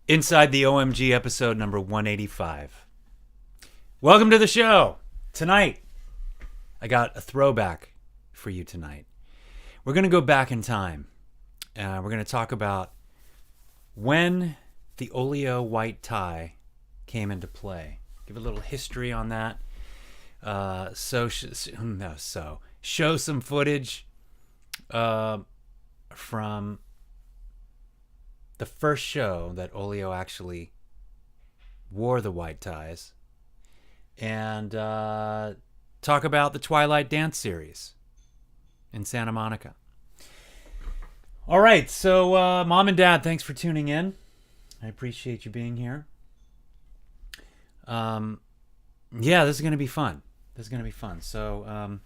Inside the OMG episode number 185. Welcome to the show. Tonight, I got a throwback for you tonight. We're going to go back in time. We're going to talk about when the Olio white tie came into play. Give a little history on that. Show some footage from the first show that Olio actually wore the white ties, and talk about the Twilight Dance series in Santa Monica. All right, so Mom and Dad, thanks for tuning in. I appreciate you being here. This is going to be fun. So,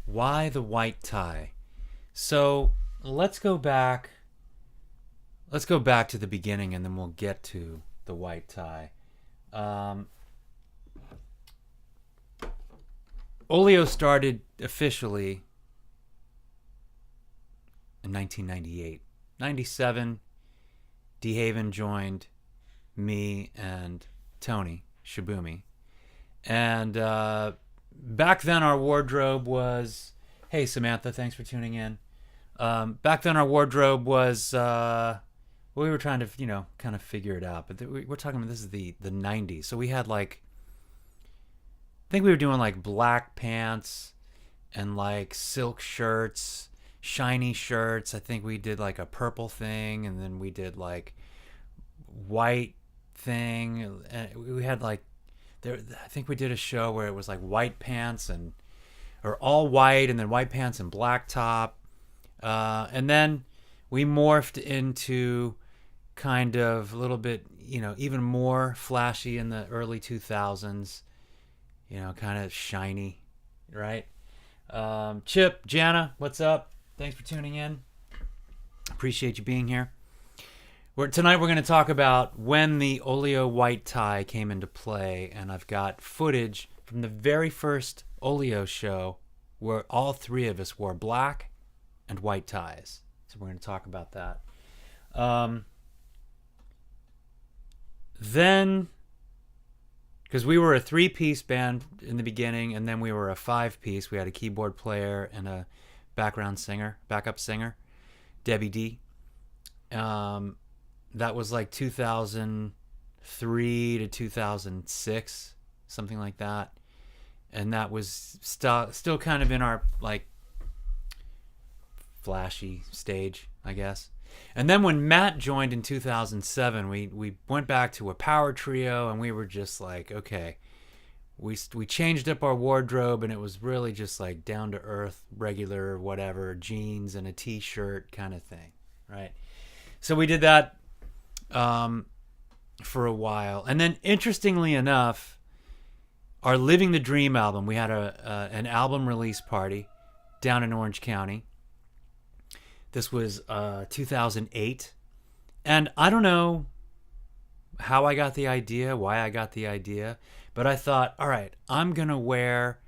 why the white tie? So, let's go back to the beginning, and then we'll get to the white tie. Olio started officially in 1998. 97, DeHaven joined me and Tony Shibumi. And back then our wardrobe was... Hey, Samantha, thanks for tuning in. Back then our wardrobe was... we were trying to, kind of figure it out. But we're talking about, this is the 90s. So we had I think we were doing black pants and silk shirts, shiny shirts. I think we did a purple thing, and then we did white thing. And we had I think we did a show where it was white pants or all white, and then white pants and black top. And then we morphed into kind of a little bit, even more flashy in the early 2000s, kind of shiny, right? Chip, Jana, what's up? Thanks for tuning in. Appreciate you being here. Tonight we're going to talk about when the Olio white tie came into play, and I've got footage from the very first Olio show where all three of us wore black and white ties. So we're going to talk about that. Then, because we were a 3-piece band in the beginning, and then we were a 5-piece. We had a keyboard player and a backup singer, Debbie D. That was 2003 to 2006, something like that. And that was still kind of in our flashy stage, I guess. And then when Matt joined in 2007, we went back to a power trio, and we were just okay, we changed up our wardrobe, and it was really just down to earth, regular, whatever, jeans and a t-shirt kind of thing, right? So we did that for a while. And then, interestingly enough, our Living the Dream album, we had an album release party down in Orange County. This was 2008, and I don't know how I got the idea, why I got the idea, but I thought, all right, I'm going to wear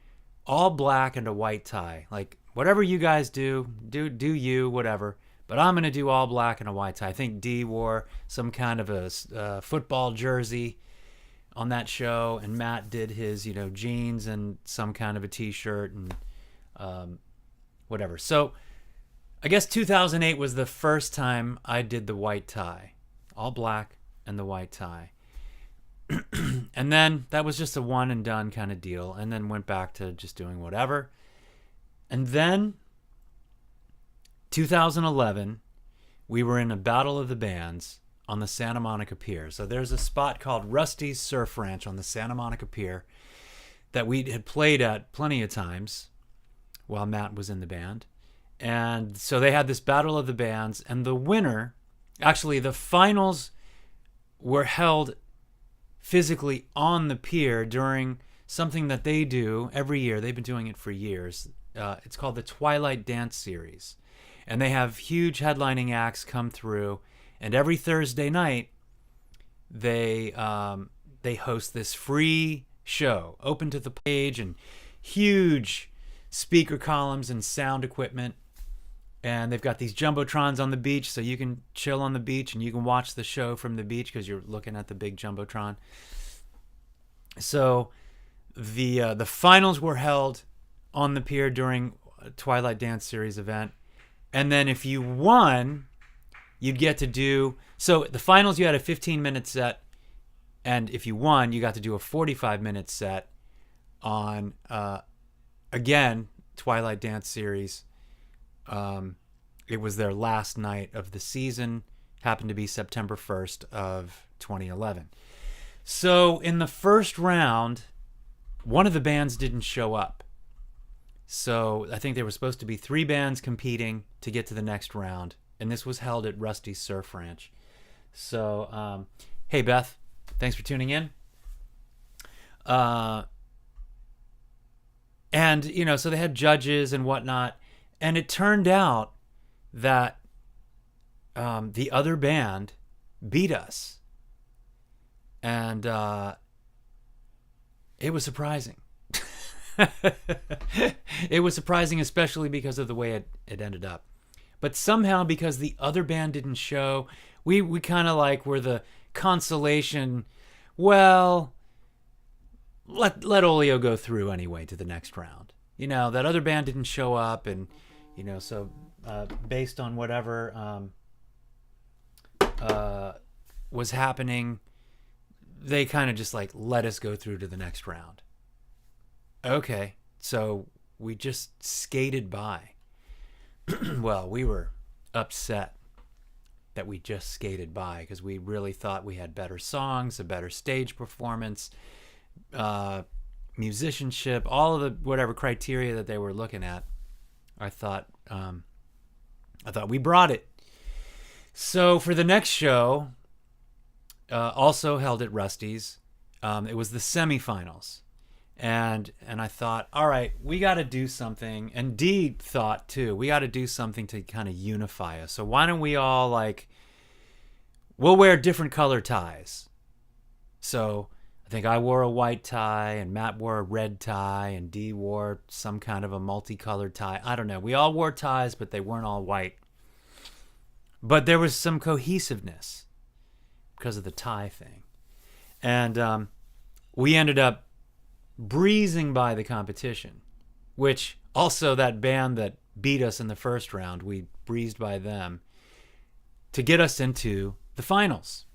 all black and a white tie. Whatever you guys do you, whatever, but I'm going to do all black and a white tie. I think Dee wore some kind of a football jersey on that show, and Matt did his, jeans and some kind of a t-shirt and whatever. So I guess 2008 was the first time I did the white tie, all black and the white tie. And then that was just a one and done kind of deal, and then went back to just doing whatever. And then 2011, we were in a battle of the bands on the Santa Monica Pier. So there's a spot called Rusty's Surf Ranch on the Santa Monica Pier that we had played at plenty of times while Matt was in the band. And so they had this battle of the bands, and the winner, actually the finals were held physically on the pier during something that they do every year. They've been doing it for years. It's called the Twilight Dance series. And they have huge headlining acts come through, and every Thursday night they host this free show, open to the page, and huge speaker columns and sound equipment. And they've got these jumbotrons on the beach, so you can chill on the beach and you can watch the show from the beach because you're looking at the big jumbotron. So the finals were held on the pier during a Twilight Dance Series event. And then if you won, you'd get to do... So the finals, you had a 15-minute set. And if you won, you got to do a 45-minute set on, again, Twilight Dance Series. It was their last night of the season. Happened to be September 1st of 2011. So in the first round, one of the bands didn't show up. So I think there were supposed to be 3 bands competing to get to the next round. And this was held at Rusty's Surf Ranch. So, hey, Beth, thanks for tuning in. And, you know, so they had judges and whatnot. And it turned out that the other band beat us. And it was surprising. It was surprising, especially because of the way it ended up. But somehow, because the other band didn't show, we kind of like were the consolation. Well, let Olio go through anyway to the next round. You know, that other band didn't show up, and you know, so based on whatever was happening, they kind of just like let us go through to the next round. Okay, so we just skated by. Well, we were upset that we just skated by because we really thought we had better songs, a better stage performance, musicianship, all of the whatever criteria that they were looking at. I thought we brought it. So for the next show, also held at Rusty's, it was the semifinals. And I thought, all right, we got to do something. And Dee thought, too, we got to do something to kind of unify us. So why don't we all, like, we'll wear different color ties. So I think I wore a white tie, and Matt wore a red tie, and Dee wore some kind of a multicolored tie. I don't know. We all wore ties, but they weren't all white. But there was some cohesiveness because of the tie thing. And we ended up breezing by the competition, which also that band that beat us in the first round, we breezed by them to get us into the finals.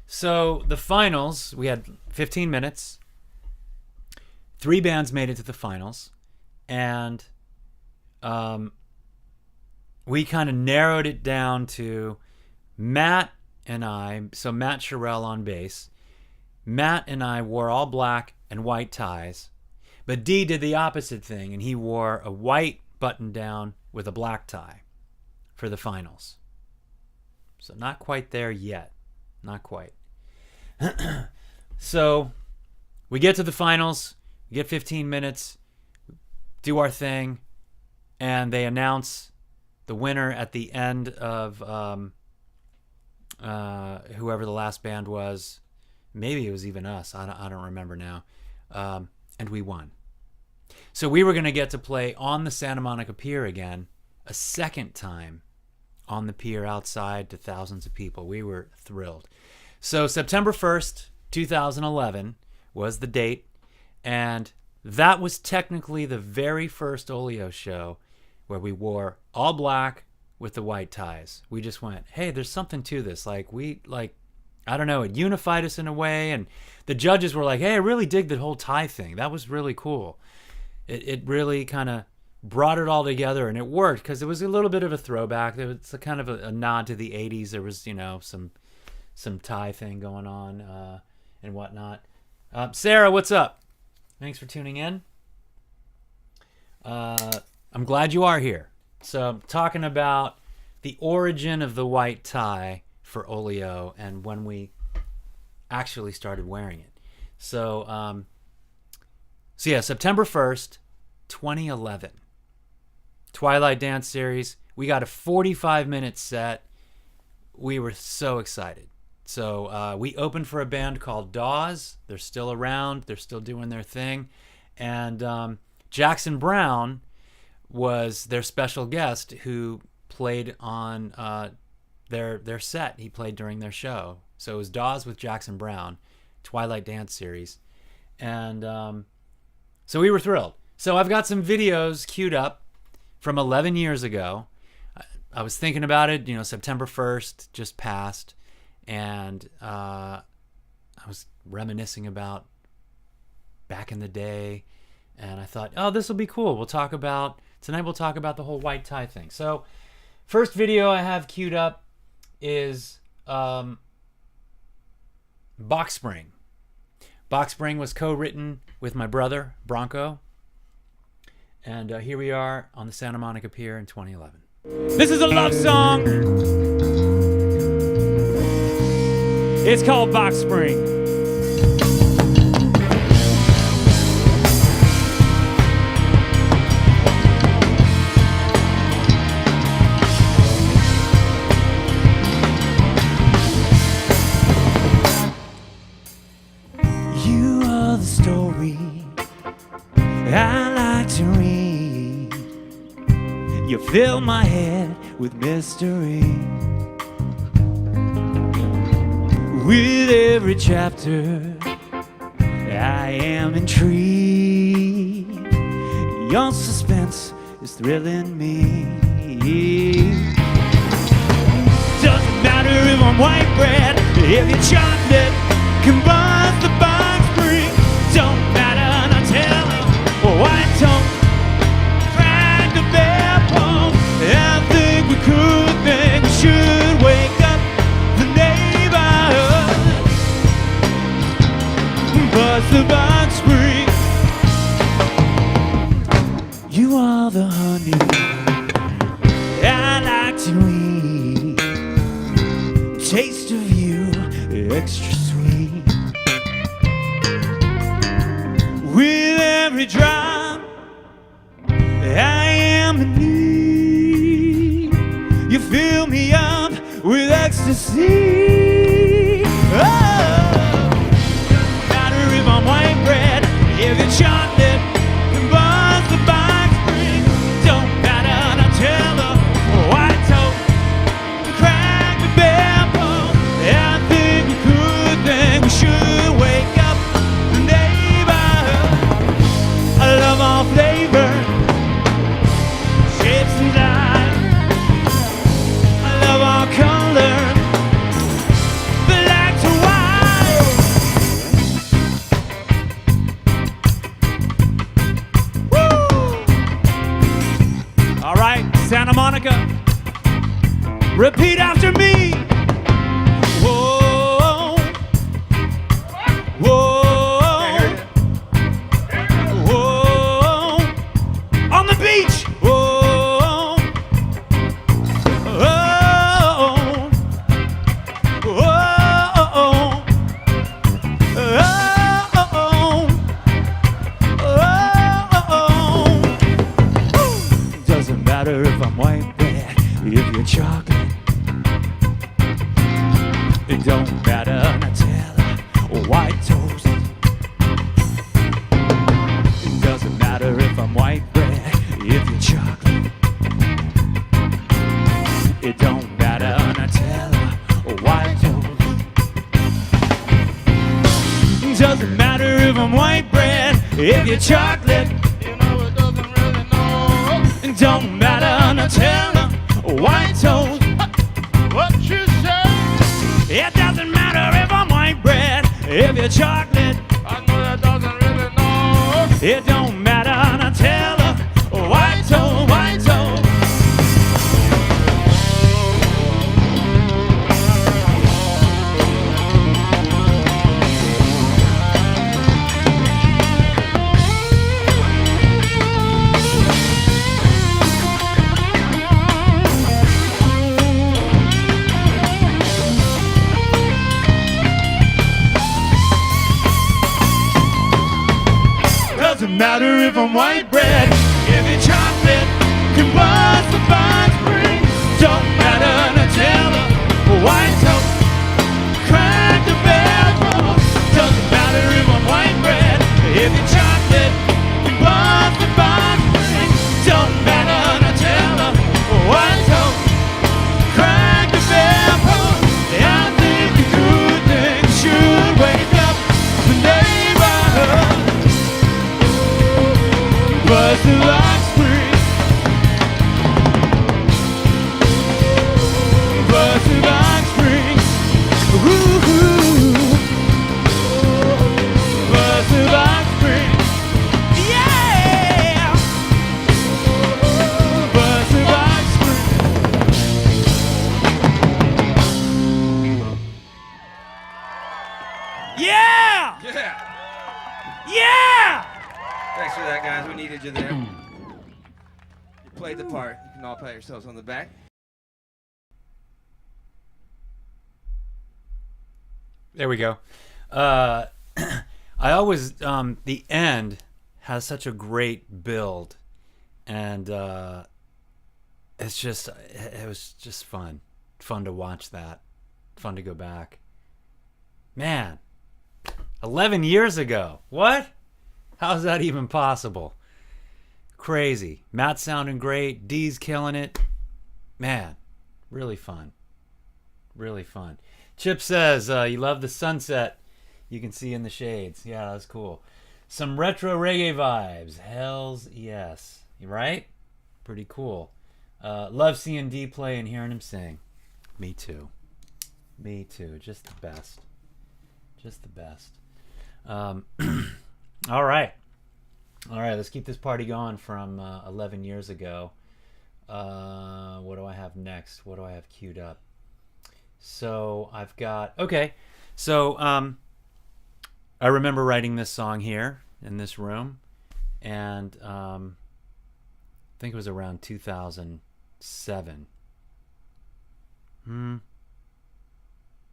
So the finals, we had 15 minutes. 3 bands made it to the finals, and we kind of narrowed it down to Matt and I. So Matt Sherrill on bass. Matt and I wore all black and white ties, but Dee did the opposite thing, and he wore a white button down with a black tie for the finals. So not quite there yet. Not quite. So we get to the finals, we get 15 minutes, do our thing, and they announce the winner at the end of whoever the last band was. Maybe it was even us. I don't remember now. And we won. So we were going to get to play on the Santa Monica Pier again, a second time on the pier outside to thousands of people. We were thrilled. So September 1st, 2011 was the date. And that was technically the very first Olio show where we wore all black with the white ties. We just went, hey, there's something to this. I don't know, it unified us in a way, and the judges were like, hey, I really dig the whole tie thing. That was really cool. It really kind of brought it all together, and it worked because it was a little bit of a throwback. There was a kind of a nod to the 80s. There was, you know, some tie thing going on and whatnot. Sarah, what's up? Thanks for tuning in. I'm glad you are here. So I'm talking about the origin of the white tie for Olio and when we actually started wearing it. So yeah, September 1st, 2011. Twilight Dance Series. We got a 45-minute set. We were so excited. So we opened for a band called Dawes. They're still around. They're still doing their thing. And Jackson Brown was their special guest who played on their set. He played during their show. So it was Dawes with Jackson Browne, Twilight Dance series. And so we were thrilled. So I've got some videos queued up from 11 years ago. I was thinking about it, September 1st just passed, and I was reminiscing about back in the day, and I thought, oh, this will be cool. Tonight we'll talk about the whole white tie thing. So first video I have queued up is Box Spring. Box Spring was co-written with my brother, Bronco, and here we are on the Santa Monica Pier in 2011. This is a love song. It's called Box Spring. You are the story I like to read. You fill my head with mystery. With every chapter, I am intrigued. Your suspense is thrilling me. Doesn't matter if I'm white bread, if your chocolate combines the box spring. Don't matter, Nutella or white toast. I think we should wake up the neighborhood. Buzz the box spring. You are the honey I like to eat. Taste of you extra sweet. With every drop I am in need. You fill me up with ecstasy. Oh, doesn't matter if I'm white bread, if it's chocolate combines the box spring. Don't matter, Nutella or white toast, crack the bamboo. I think we should wake up the neighborhood. I love all flavor, shapes and dyes. Color, black to white. Woo! All right, Santa Monica, repeat after me. Whoa, whoa, whoa, on the beach. If I'm white bread, if you're chocolate, it don't matter, Nutella or white toast. It doesn't matter if I'm white bread, if you're chocolate. It don't matter, Nutella or white toast. It doesn't matter if I'm white bread, if you're chocolate. Don't matter, Nutella or white toast. What you say? It doesn't matter if I'm white bread, if you're chocolate. I know that doesn't really know. It don't matter, Nutella or white toast, white toast. Doesn't matter if I'm white bread, if it's chocolate, combines the box spring. Don't matter, Nutella or white toast, crack the bamboo. Doesn't matter if I'm white bread, if it's chocolate, combines the box spring. Don't matter. Yeah! Yeah! Yeah! Thanks for that, guys. We needed you there. You played the part. You can all pat yourselves on the back. There we go. I always, the end has such a great build, and it's just, it was just fun to watch that, fun to go back. Man, 11 years ago. What? How's that even possible? Crazy. Matt's sounding great. Dee's killing it. Man, really fun. Really fun. Chip says, you love the sunset you can see in the shades. Yeah, that's cool. Some retro reggae vibes. Hells yes. Right? Pretty cool. Love seeing D play and hearing him sing. Me too. Me too. Just the best. Just the best. All right. All right, let's keep this party going from 11 years ago. What do I have next? What do I have queued up? So I've got... Okay. So I remember writing this song here in this room. And I think it was around 2007.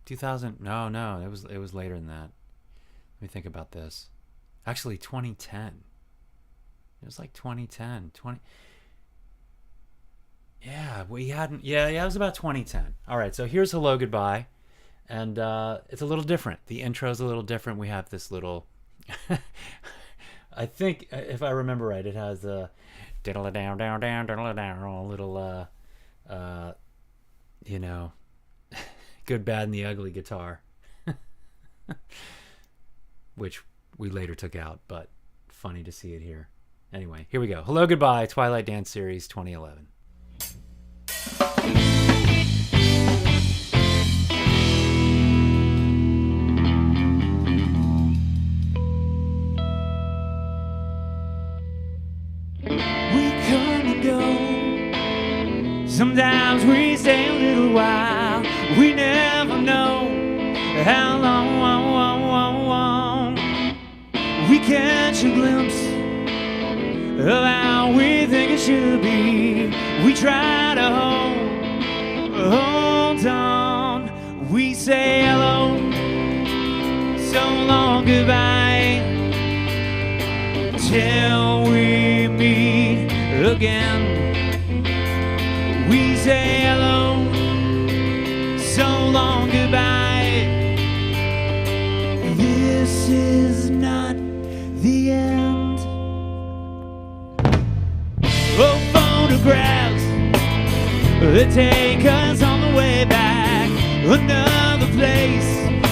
2000? No, it was later than that. Let me think about this. Actually, 2010. It was like 2010. Yeah, we hadn't... Yeah, it was about 2010. All right, so here's Hello Goodbye. And it's a little different. The intro's a little different. We have this little... I think, if I remember right, it has a... little, you know... Good, Bad, and the Ugly guitar. Which we later took out, but funny to see it here. Anyway, here we go. Hello Goodbye, Twilight Dance Series 2011. We come and go. Sometimes we stay a little while. We never know how long. We catch a glimpse of how we think it should be. We try to hold on. We say hello, so long, goodbye, till we meet again. We say hello, so long, goodbye. This is not the end. Oh, photographs that take us on the way back. Another place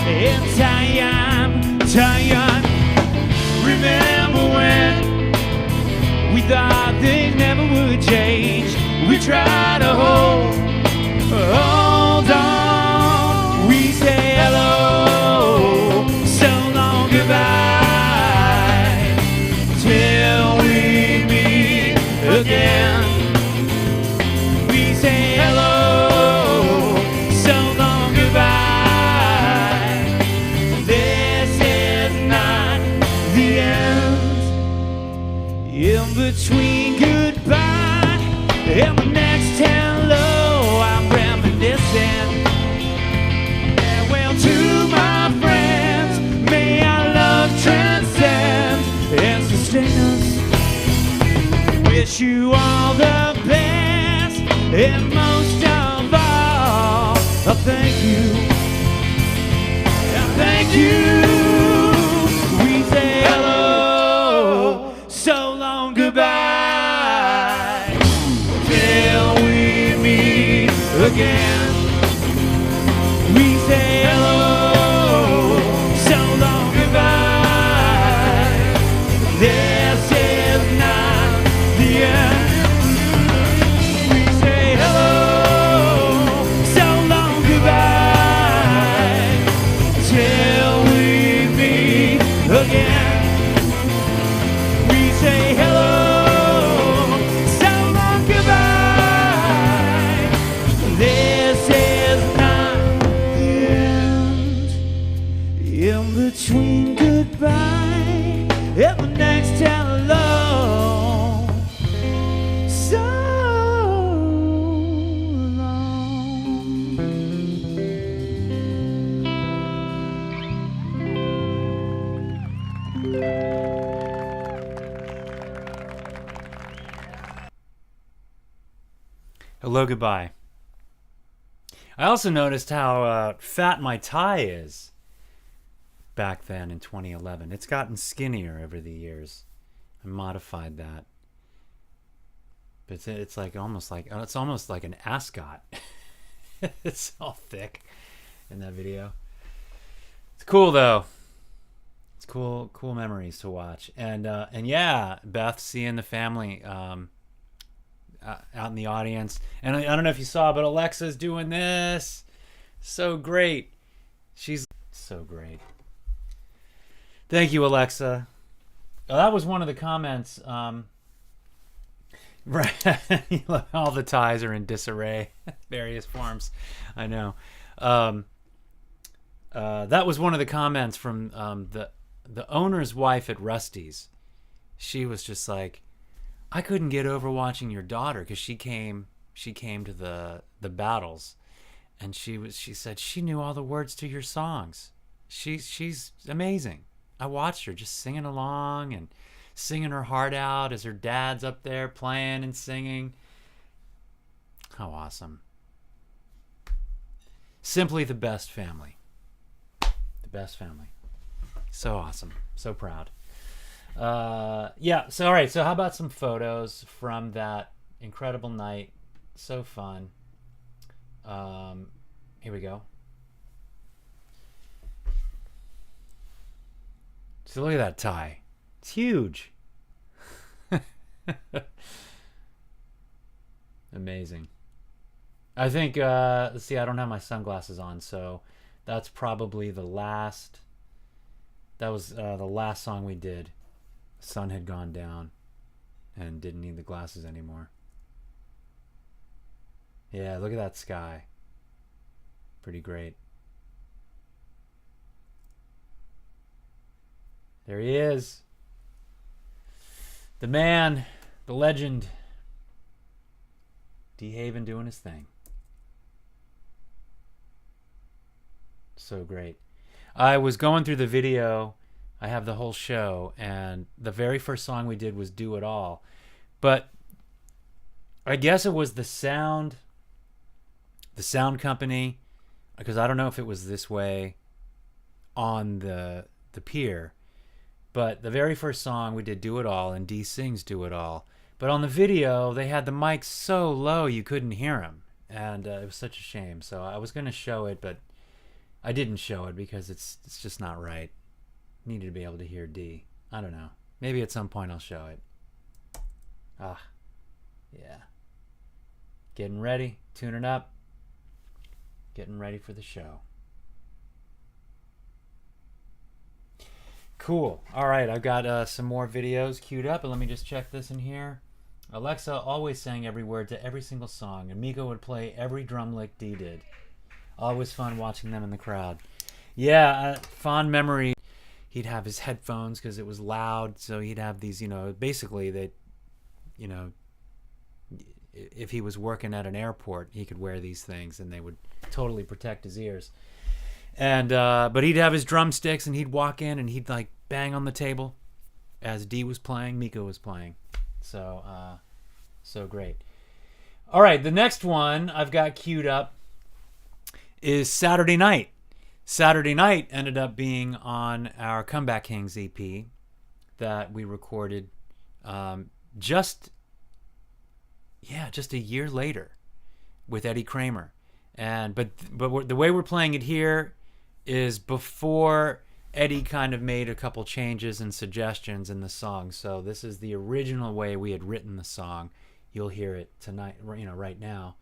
in time. Remember when we thought things never would change? We try to hold on. We say hello, so long, goodbye, till we meet again. We say hello, so long, goodbye. This is not the end. In between goodbye and the next hello, I'm reminiscing. Farewell to my friends, may our love transcend and sustain us. Wish you all the best, and most of all, I thank you. I thank you. We say hello, so long, goodbye, till we meet again. We say hello, so long, goodbye. This is not and long, so long. Hello, goodbye. I also noticed how fat my tie is back then in 2011. It's gotten skinnier over the years. I modified that. But it's like almost like an ascot. It's all thick in that video. It's cool though. It's cool memories to watch. And yeah, Beth seeing the family out in the audience. And I don't know if you saw, but Alexa's doing this. So great. She's so great. Thank you, Alexa. Oh, that was one of the comments. Right. All the ties are in disarray. Various forms. I know. That was one of the comments from the owner's wife at Rusty's. She was just like, I couldn't get over watching your daughter because she came to the battles, and she said she knew all the words to your songs. She's amazing. I watched her just singing along and singing her heart out as her dad's up there playing and singing. How awesome. Simply the best family. The best family. So awesome. So proud. Yeah, so all right, so how about some photos from that incredible night? So fun. Here we go. So look at that tie. It's huge. Amazing. I think let's see, I don't have my sunglasses on, so that's probably the last. That was the last song we did. The sun had gone down and didn't need the glasses anymore. Yeah, look at that sky. Pretty great. There he is. The man, the legend. D. Haven doing his thing. So great. I was going through the video. I have the whole show, and the very first song we did was Do It All. But I guess it was the sound company, because I don't know if it was this way on the pier, but the very first song we did Do It All, and D sings Do It All. But on the video, they had the mic so low you couldn't hear him, and it was such a shame. So I was going to show it, but I didn't show it because it's just not right. Needed to be able to hear D. I don't know. Maybe at some point I'll show it. Ah, yeah. Getting ready, tuning up, getting ready for the show. Cool. All right, I've got some more videos queued up, and let me just check this in here. Alexa always sang every word to every single song, and Miko would play every drum lick D did. Always fun watching them in the crowd. Yeah, fond memory. He'd have his headphones because it was loud, so he'd have these, basically that, if he was working at an airport, he could wear these things, and they would totally protect his ears. And but he'd have his drumsticks, and he'd walk in, and he'd like bang on the table as D was playing, Miko was playing. So so great. All right, the next one I've got queued up is Saturday Night. Saturday Night ended up being on our Comeback Kings EP that we recorded just a year later with Eddie Kramer. And but the way we're playing it here is before Eddie kind of made a couple changes and suggestions in the song. So this is the original way we had written the song. You'll hear it tonight, right now,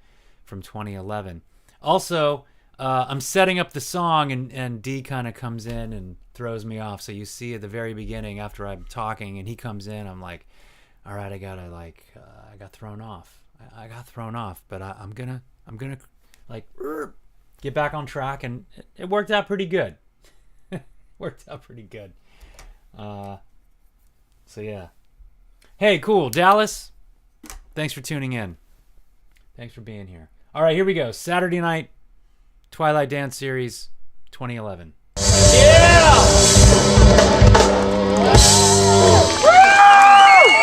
from 2011. Also, I'm setting up the song, and D kind of comes in and throws me off. So you see at the very beginning, after I'm talking and he comes in, I'm like, all right, I got thrown off. I got thrown off, but I'm gonna like get back on track, and it worked out pretty good. Worked out pretty good. So yeah. Hey, cool. Dallas, thanks for tuning in. Thanks for being here. All right, here we go. Saturday Night Twilight Dance Series 2011. Yeah!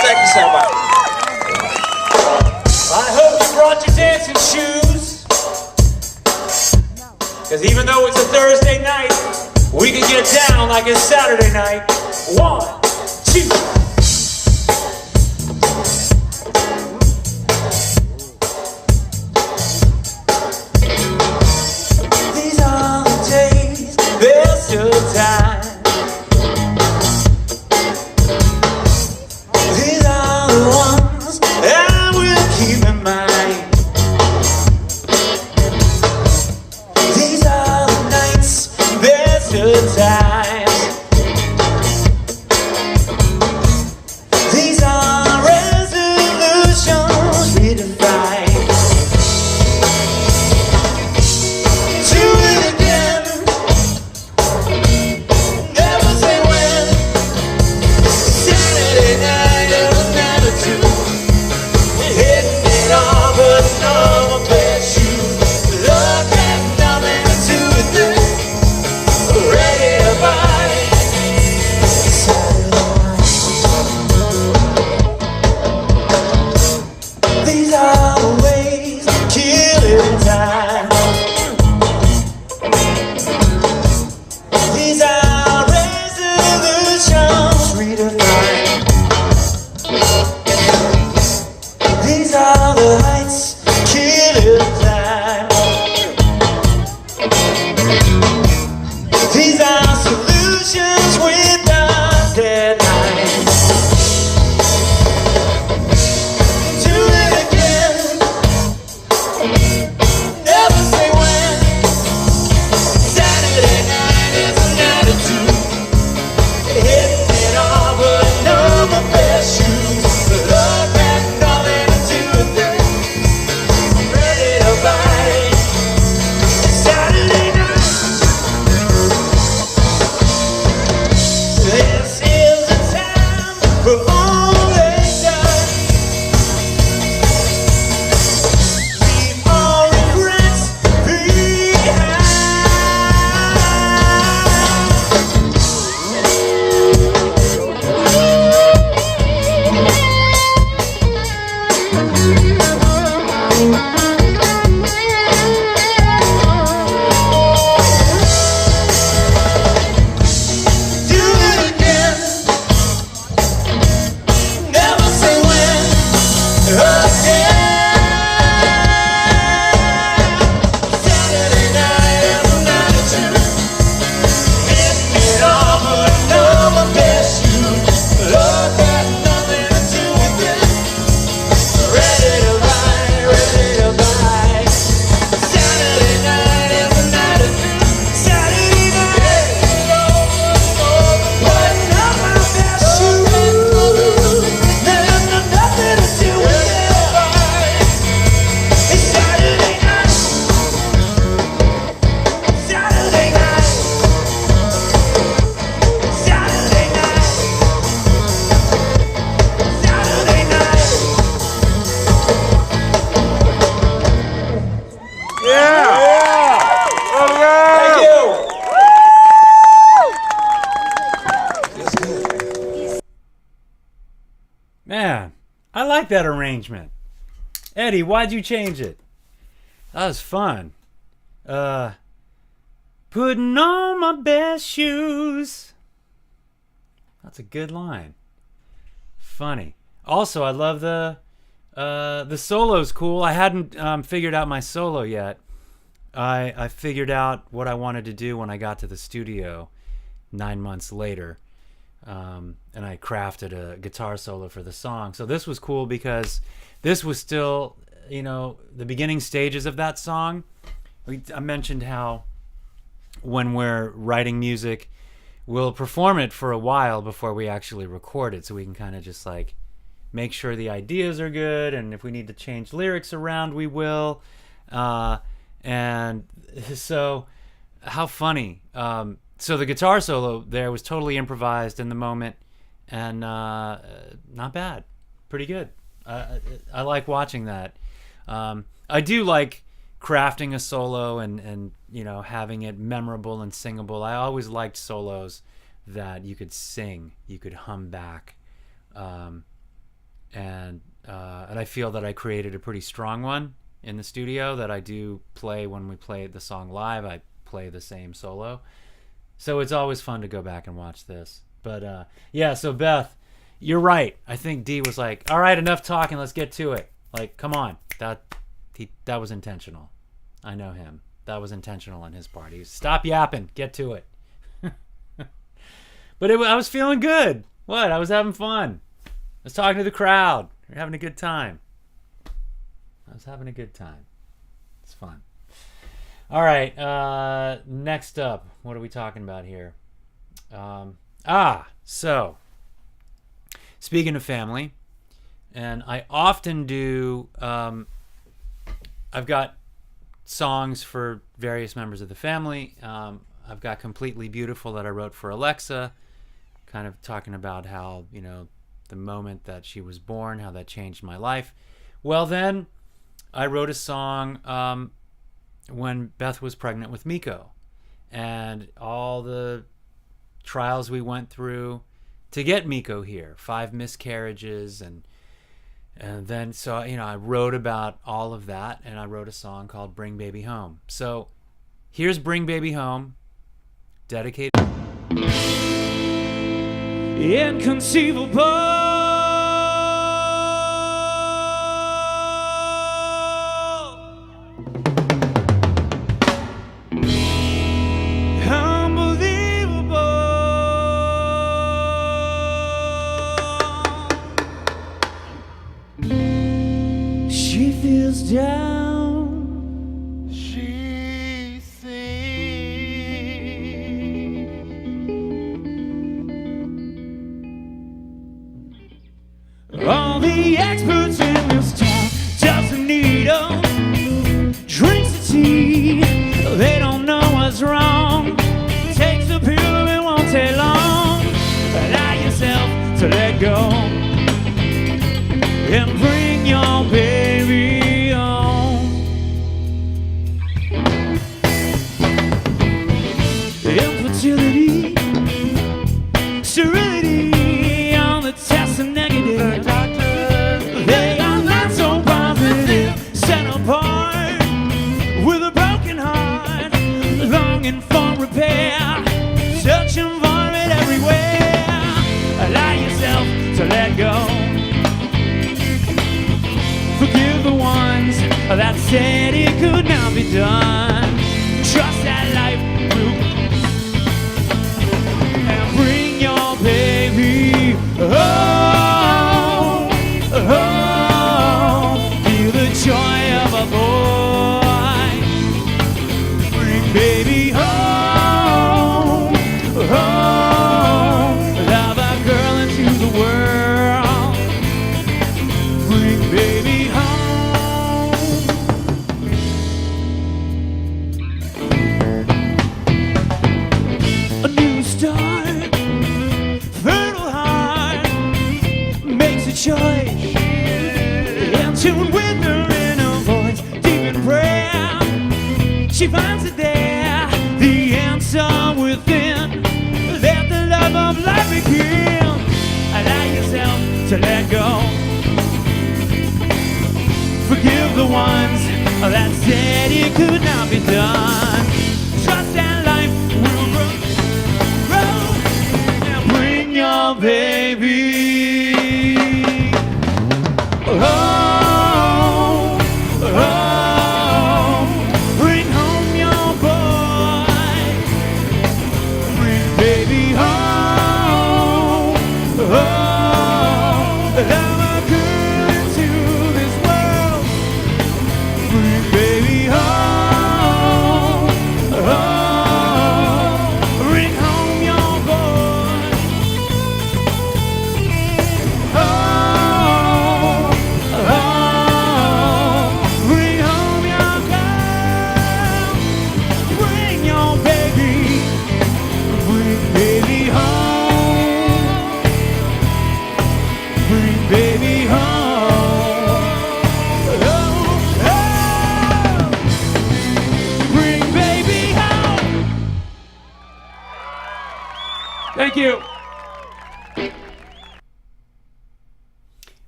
Thank you so much. I hope you brought your dancing shoes. Cause even though it's a Thursday night, we can get down like it's Saturday night. 1, 2. These are the days, best of time. These are the ones I will keep in mind. These are the nights, best of times. These are resolutions redefined. Do it again. Never say when. Saturday night of another two. Hitting it all, but no one bet you. Look at nothing to do with this. Ready to buy. Saturday night. These are the ways of killing time. These are resolutions redefined. These are the heights, killing time. These are solutions without deadlines. Do it again. Never say when. Saturday night is an attitude. Hitting it all, but no more best shoes. Look at nothing to do with it. Ready to buy. Saturday night. This is a time for all they've done. Leave all regrets behind. Do it again. Never say when. Again. Saturday night of another two. Hitting it all, but no more best shoes. Look at nothing to do with it. Ready to buy, ready to buy. Saturday night of another two. Saturday night. But not my best shoes. There's nothing to do with it. It's Saturday night. Saturday night. Saturday night. Saturday night. Thank you. Man, I like that arrangement. Eddie, why'd you change it? That was fun. Putting on my best shoes. That's a good line. Funny. Also, I love the solo's cool. I hadn't figured out my solo yet. I figured out what I wanted to do when I got to the studio 9 months later. And I crafted a guitar solo for the song. So this was cool because this was still, the beginning stages of that song. I mentioned how when we're writing music, we'll perform it for a while before we actually record it, so we can kind of just like make sure the ideas are good, and if we need to change lyrics around, we will. And so how funny. So the guitar solo there was totally improvised in the moment, and not bad, pretty good. I like watching that. I do like crafting a solo and having it memorable and singable. I always liked solos that you could sing, you could hum back, and I feel that I created a pretty strong one in the studio that I do play when we play the song live. I play the same solo, so it's always fun to go back and watch this. But yeah, so Beth, you're right. I think D was like, all right, enough talking, let's get to it. Like, come on. That was intentional. I know him. That was intentional on his part. He's, stop yapping, get to it. But I was feeling good. What? I was having fun. I was talking to the crowd. We were having a good time. I was having a good time. It's fun. All right. Next up, what are we talking about here? So speaking of family, and I often do, I've got songs for various members of the family. I've got Completely Beautiful that I wrote for Alexa, kind of talking about how, the moment that she was born, how that changed my life. Well, then I wrote a song when Beth was pregnant with Miko, and all the trials we went through to get Miko here, 5 miscarriages, and then so I wrote about all of that, and I wrote a song called Bring Baby Home. So here's Bring Baby Home, dedicated. Inconceivable. She feels down. She thinks all the experts in this town doesn't need 'em. Drinks the tea, they don't know what's wrong. Takes a pill, it won't take long. Allow yourself to let go and bring your baby home. Infertility, sterility, on the tests are negative. They are not so positive. Set apart with a broken heart, longing for repair, searching for it everywhere. Allow yourself to let go. Forgive the ones that said it could not be done. Trust that life will, and bring your baby home. Feel the joy of a boy. Bring baby home. Love a girl into the world. Bring baby home. A new start, fertile heart makes a choice. In tune with her inner voice, deep in prayer, she finds it there, the answer within. Let the love of life begin. Allow yourself to let go. Forgive the ones that said it could not be done. Trust that life will grow and bring your baby home. Bring home your boy. Bring baby home. Love a girl into this world. Bring baby home. Bring home your boy. you.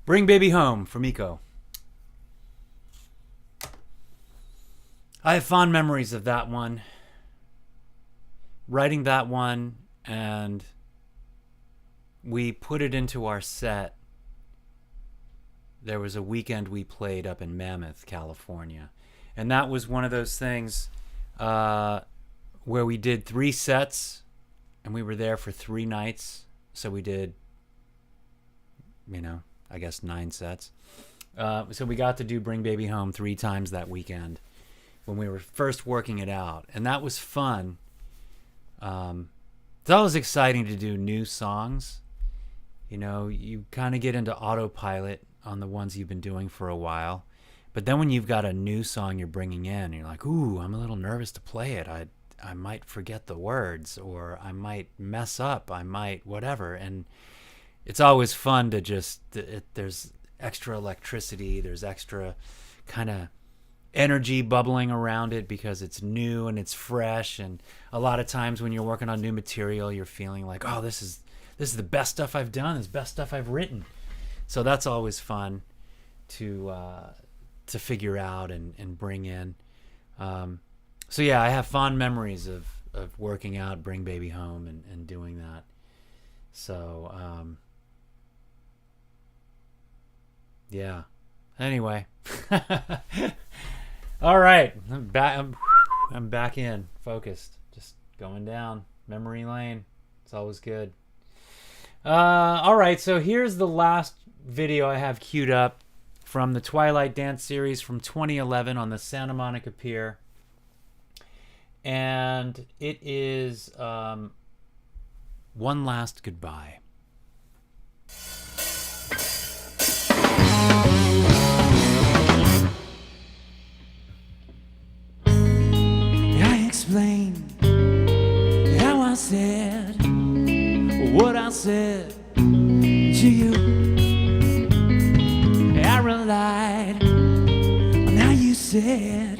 Bring Baby Home from Miko. I have fond memories of that one. Writing that one, and we put it into our set. There was a weekend we played up in Mammoth, California. And that was one of those things where we did 3 sets, and we were there for 3 nights. So we did, I guess 9 sets. So we got to do Bring Baby Home 3 times that weekend when we were first working it out. And that was fun. It's always exciting to do new songs. You kind of get into autopilot on the ones you've been doing for a while. But then when you've got a new song you're bringing in, you're like, ooh, I'm a little nervous to play it. I might forget the words, or I might mess up. I might whatever. And it's always fun to just, there's extra electricity. There's extra kind of energy bubbling around it because it's new and it's fresh. And a lot of times when you're working on new material, you're feeling like, oh, this is the best stuff I've done. This is the best stuff I've written. So that's always fun to figure out and bring in. So yeah, I have fond memories of working out Bring Baby Home and doing that. So yeah. Anyway. All right. I'm back in, focused. Just going down memory lane. It's always good. All right, so here's the last video I have queued up from the Twilight Dance series from 2011 on the Santa Monica Pier. And it is One Last Goodbye. I explained how I said what I said to you. I relied on how you said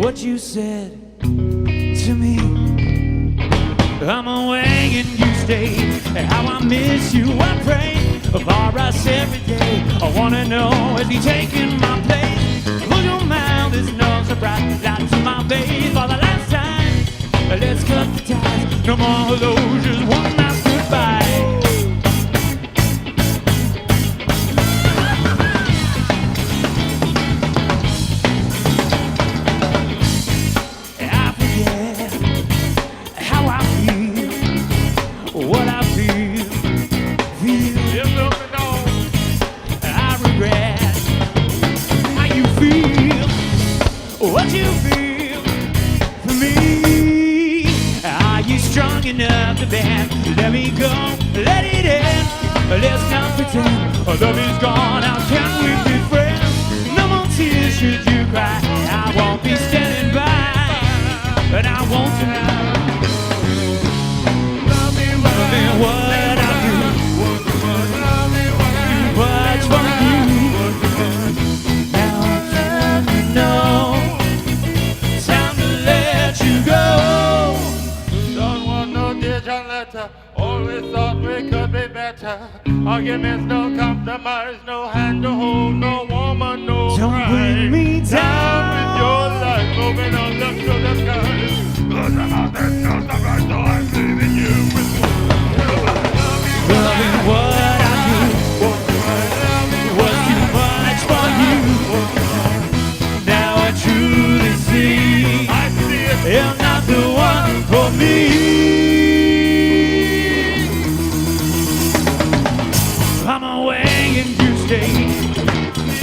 what you said to me. I'm away and you stay. How I miss you, I pray for us every day. I wanna know, is he taking my place? Close your mouth, there's no surprise. Light to my face for the last time. Let's cut the ties. No more of those, just one last goodbye. I forget how I feel, what I feel. I regret how you feel, what you feel for me. Are you strong enough to bend? Let me go, let it end. Let's not pretend love is gone. How can we be friends? No more tears should you cry. I won't be standing by, but I won't tonight. Love me what I do. What's for you? Now I know. Time to let you go. Don't want no distant letter. Always thought we could be better. Arguments, no compromise, no hand to hold, no woman, no Don't cry. bring me down. With your life, moving on left to the sky. Cause I'm out there, no surprise, so I'm leaving you with Loving what I do was too much for you. Now I truly see I see it. you're not the one for me. I'm away and you stay.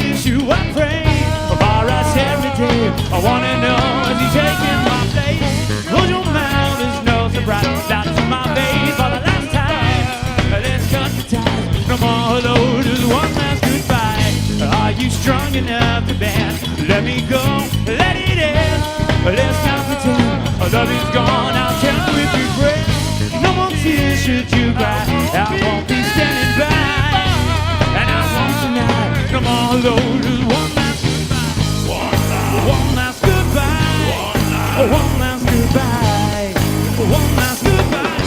Miss you, I pray for us every day. I wanna know, is he taking my place? Close your mouth, there's no surprise. Light to my face for the last time. Let's cut the ties. No more of those, just one last goodbye. Are you strong enough to bend? Let me go, let it end. Let's not pretend love is gone. How can we be friends? No more tears should you cry. I won't be standing by, and I won't tonight. No more of those, just one last goodbye. One last goodbye. One last goodbye. One last goodbye.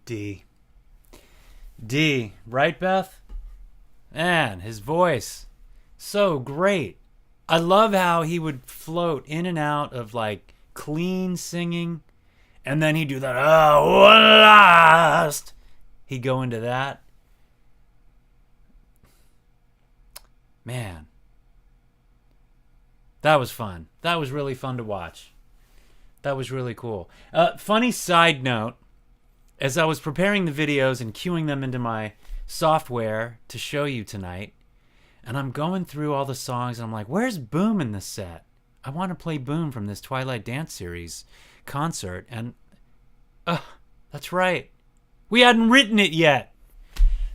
D. D, right, Beth? Man, his voice, so great. I love how he would float in and out of like clean singing, and then he'd do that, oh, one last. He'd go into that. Man, that was fun. That was really fun to watch. That was really cool. Funny side note, as I was preparing the videos and queuing them into my software to show you tonight, and I'm going through all the songs, and I'm like, where's Boom in this set? I want to play Boom from this Twilight Dance Series concert, and that's right. We hadn't written it yet.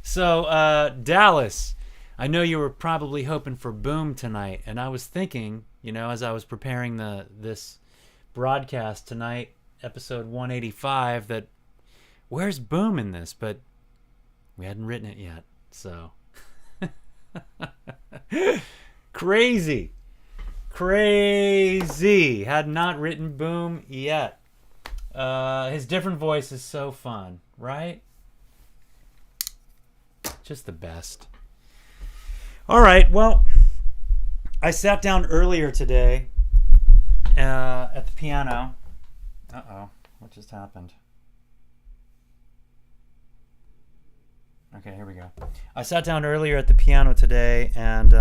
So, Dallas, I know you were probably hoping for Boom tonight, and I was thinking, you know, as I was preparing this broadcast tonight, episode 185, that where's Boom in this? But we hadn't written it yet, so crazy had not written Boom yet. His different voice is so fun, right? Just the best. All right, well, I sat down earlier today at the piano. What just happened? Okay, here we go. I sat down earlier at the piano today, and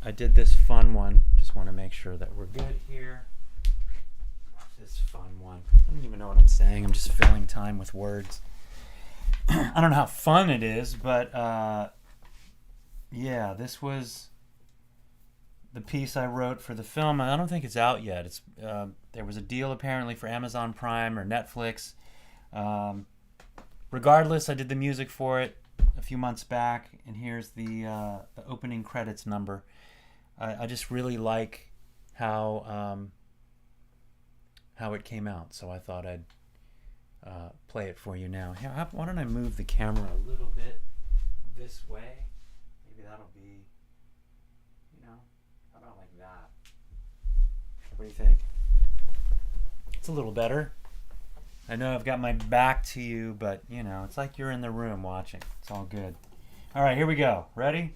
I did this fun one. Just want to make sure that we're good here. This fun one. I don't even know what I'm saying. I'm just filling time with words. I don't know how fun it is, but yeah, this was the piece I wrote for the film. I don't think it's out yet. It's there was a deal apparently for Amazon Prime or Netflix. Regardless, I did the music for it a few months back, and here's the opening credits number. I just really like how it came out, so I thought I'd play it for you now. Why don't I move the camera a little bit this way? Maybe that'll be, you know, how about like that? What do you think? It's a little better. I know I've got my back to you, but, you know, it's like you're in the room watching. It's all good. All right, here we go. Ready?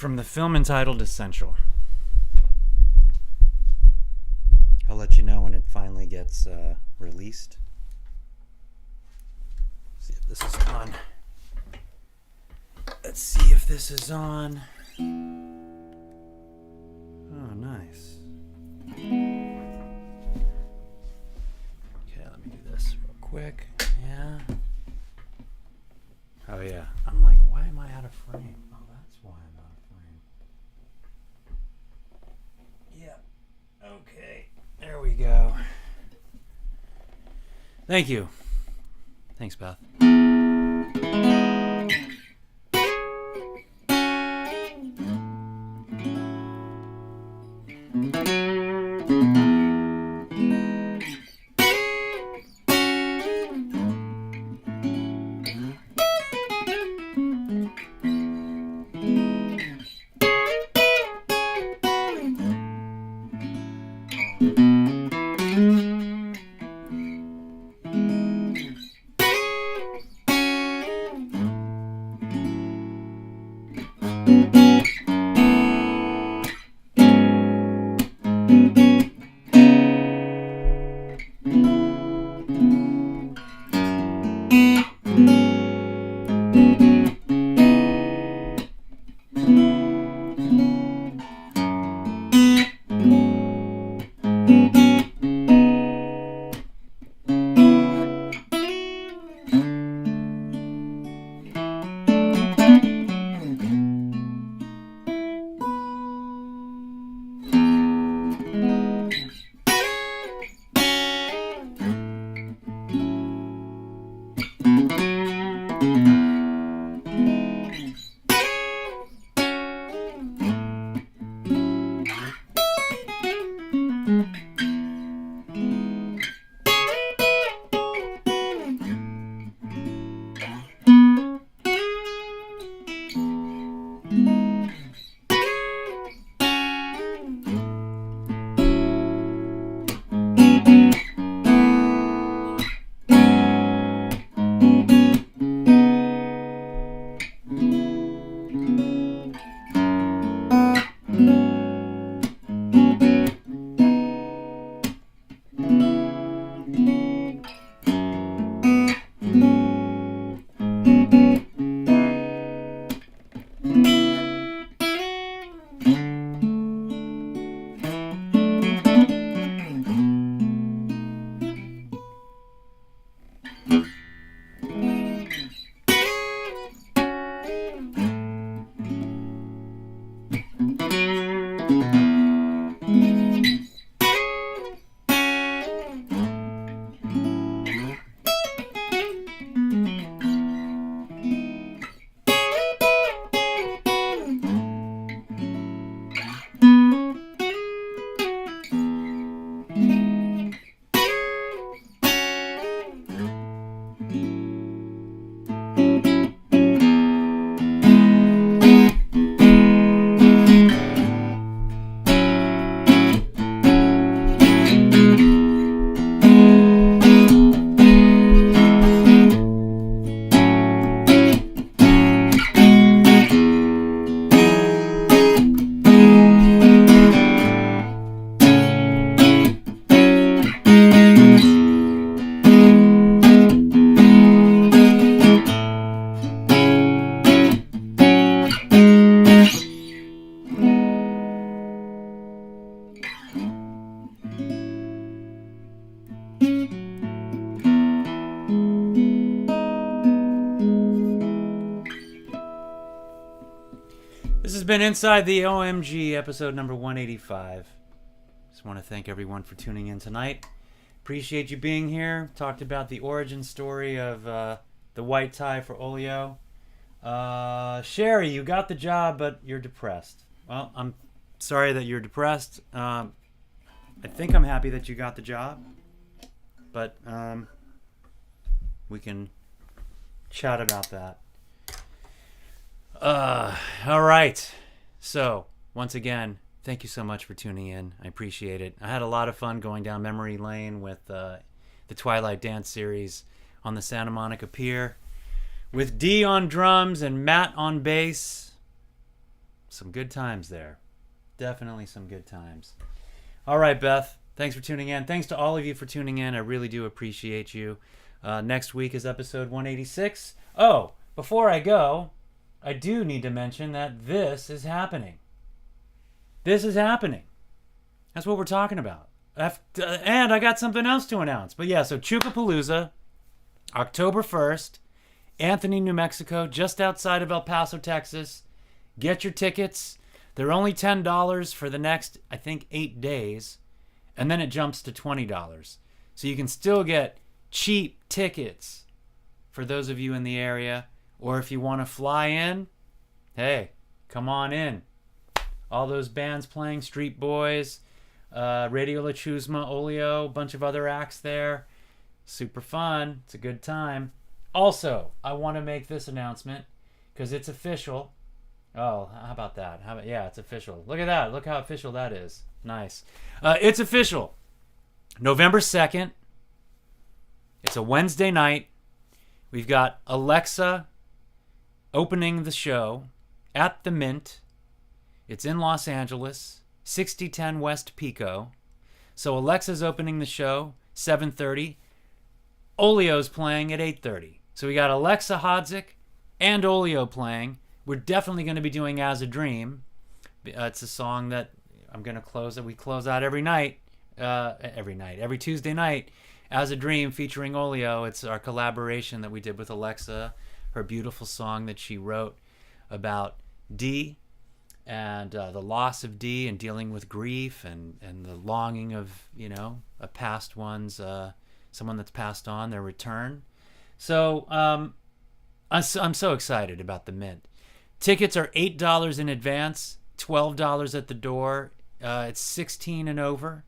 from the film entitled Essential. I'll let you know when it finally gets released. See if this is on. Let's see if this is on. Oh, nice. Okay, let me do this real quick. Yeah. Oh, yeah. I'm like, why am I out of frame? Oh, that's why I'm out of frame. Yep. Okay. There we go. Thank you. Thanks, Beth. This has been Inside the OMG, episode number 185. Just want to thank everyone for tuning in tonight. Appreciate you being here. Talked about the origin story of the white tie for Olio. Sherry, you got the job, but you're depressed. Well, I'm sorry that you're depressed. I think I'm happy that you got the job, but we can chat about that. All right. So, once again, thank you so much for tuning in. I appreciate it. I had a lot of fun going down memory lane with the Twilight Dance series on the Santa Monica Pier with Dee on drums and Matt on bass. some good times there. Definitely some good times. All right, Beth. Thanks for tuning in. Thanks to all of you for tuning in. I really do appreciate you. Next week is episode 186. Oh, before I go, I do need to mention that this is happening. This is happening. That's what we're talking about. And I got something else to announce. But yeah, so Chukapalooza, October 1st, Anthony, New Mexico, just outside of El Paso, Texas. Get your tickets. They're only $10 for the next, I think, 8 days. And then it jumps to $20. So you can still get cheap tickets for those of you in the area. Or if you want to fly in, hey, come on in. All those bands playing, Street Boys, Radio La Chusma, Olio, a bunch of other acts there. Super fun. It's a good time. Also, I want to make this announcement because it's official. Oh, how about that? Yeah, it's official. Look at that. Look how official that is. Nice. It's official. November 2nd. It's a Wednesday night. We've got Alexa opening the show at the Mint. It's in Los Angeles, 6010 West Pico. So Alexa's opening the show, 7:30. Olio's playing at 8:30. So we got Alexa Hodzik and Olio playing. We're definitely going to be doing As a Dream. It's a song that I'm going to close. We close out every Tuesday night. As a Dream featuring Olio. It's our collaboration that we did with Alexa. Her beautiful song that she wrote about Dee and the loss of Dee and dealing with grief and the longing of, a past one's, someone that's passed on, their return. So I'm so excited about the Mint. Tickets are $8 in advance, $12 at the door. It's 16 and over.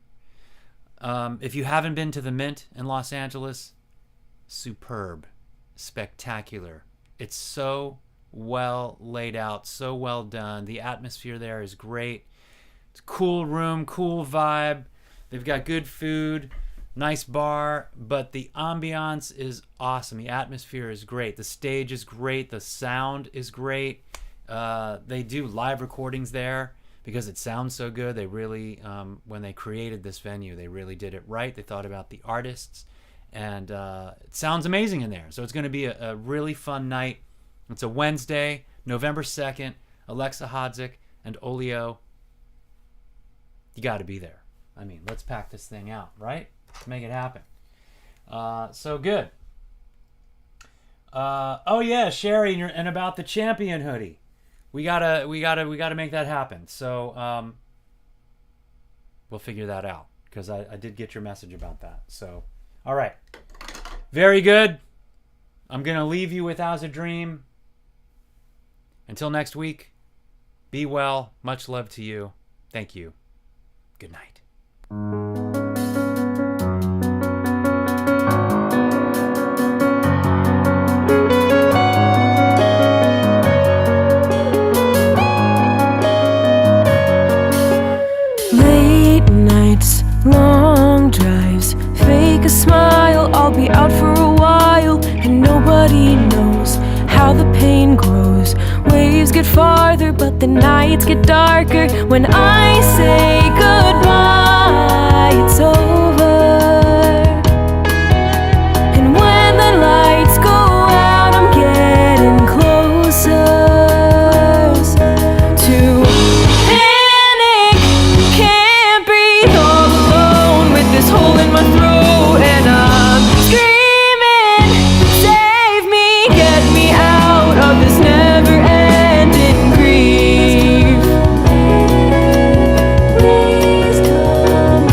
If you haven't been to the Mint in Los Angeles, superb, spectacular. It's so well laid out, so well done. The atmosphere there is great. It's a cool room, cool vibe. They've got good food, nice bar, but the ambiance is awesome. The atmosphere is great. The stage is great. The sound is great. They do live recordings there because it sounds so good. They really, when they created this venue, they really did it right. They thought about the artists, and it sounds amazing in there. So it's going to be a really fun night. It's a Wednesday, November 2nd. Alexa Hodzik and Olio. You got to be there. I mean, let's pack this thing out, right? Let's make it happen. So good. Oh yeah, Sherry, and about the Champion hoodie. We gotta make that happen. So we'll figure that out because I did get your message about that. So all right, very good. I'm gonna leave you with As a Dream. Until next week, be well. Much love to you. Thank you. Good night. Late nights, long drives, fake a smile. I'll be out for a while, and nobody knows how the pain grows. Waves get farther, but the nights get darker. When I say goodbye, it's over. And when the lights go out, I'm getting closer to panic. Can't breathe all alone with this hole in my throat, and I'm screaming, save me, get me out of this never-ending grief. Please come.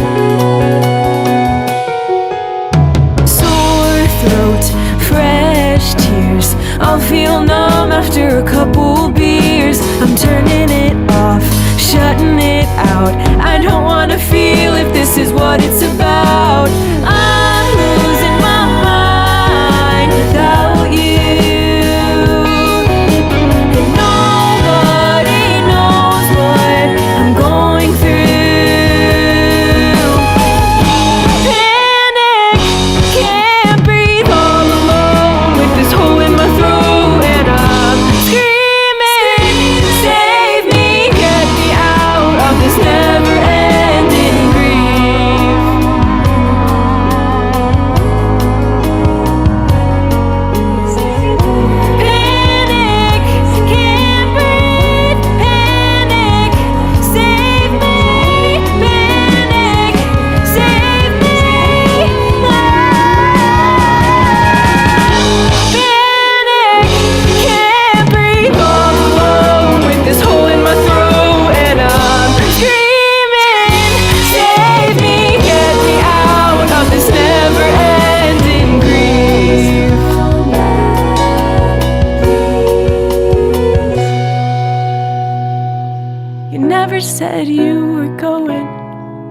You never said you were going.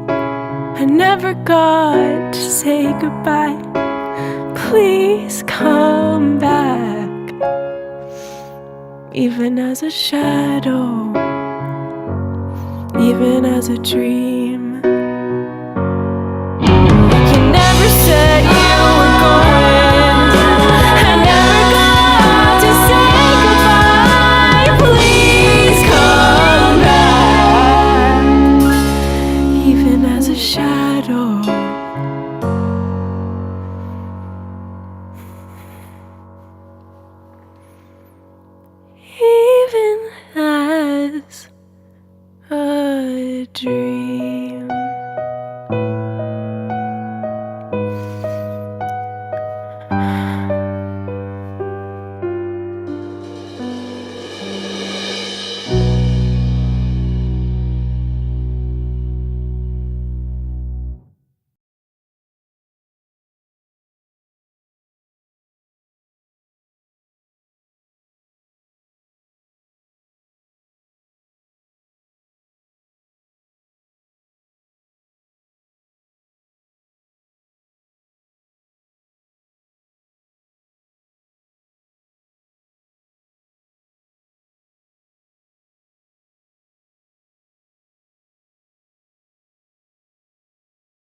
I never got to say goodbye. Please come back, even as a shadow, even as a dream.